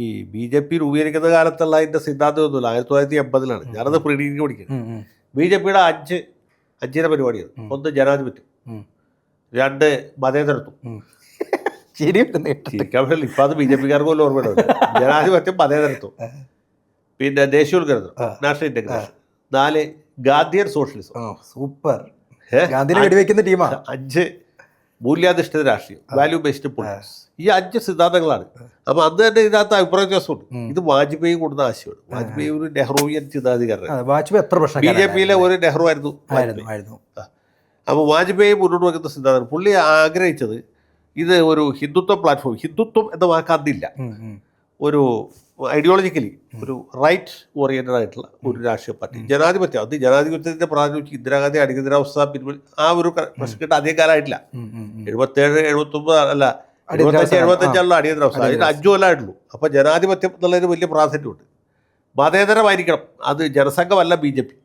ഈ B J P രൂപീകരിക്കുന്ന കാലത്തുള്ള അതിൻ്റെ സിദ്ധാന്തമൊന്നുമില്ല. 1980-ലാണ് ഞാനത് പ്രീഡിഗ്രി പഠിക്കുന്നത്. ബി ജെ പിയുടെ അഞ്ചിന പരിപാടിയാണ്. 1 ജനാധിപത്യം, 2 മതേതരത്വം. ശരിക്കും ഇപ്പം അത് ബി ജെ പിക്കാർക്ക് പോലും ഓർമ്മയുണ്ട്. ജനാധിപത്യം, മതേതരത്വം, പിന്നെ ദേശീയോത്ഗ്രഥനം, national integration, 4 Gandhian socialism. Super. 5 മൂല്യാധിഷ്ഠിത രാഷ്ട്രീയം, വാല്യൂ ബേസ്ഡ് പൊളിറ്റിക്സ്. ഈ 5 സിദ്ധാന്തങ്ങളാണ്. അപ്പൊ അന്ന് തന്നെ ഇതിനകത്ത് അഭിപ്രായ വ്യത്യാസമുണ്ട്. ഇത് വാജ്പേയി കൊടുത്ത ആശയമാണ്. വാജ്പേയി ഒരു നെഹ്റുവിയൻ ചിന്താധികാരനാണ്. ബി ജെ പിയിലെ ഒരു നെഹ്റു ആയിരുന്നു. അപ്പൊ വാജ്പേയി മുന്നോട്ട് വെക്കുന്ന സിദ്ധാന്തം പുള്ളി ആഗ്രഹിച്ചത് ഇത് ഒരു ഹിന്ദുത്വ പ്ലാറ്റ്ഫോം. ഹിന്ദുത്വം എന്ന വാക്ക് അതില്ല. ഒരു ഐഡിയോളജിക്കലി ഒരു റൈറ്റ് ഓറിയന്റഡ് ആയിട്ടുള്ള ഒരു രാഷ്ട്രീയ പാർട്ടി. ജനാധിപത്യം, അത് ജനാധിപത്യത്തിന്റെ പ്രാതിനിധ്യം ഇന്ദിരാഗാന്ധി അടിയന്തരാവസ്ഥ ആ ഒരു പ്രശ്നം അധികം കാലമായിട്ടില്ല. 77, 79 അല്ല 75 അടിയന്തരാവസ്ഥ. അതിന് 5 കൊല്ലമായിട്ടുള്ളൂ. അപ്പൊ ജനാധിപത്യം എന്നുള്ളതിന് വലിയ പ്രാധാന്യമുണ്ട്. മതേതരമായിരിക്കണം. അത് ജനസംഘമല്ല ബി ജെ പി.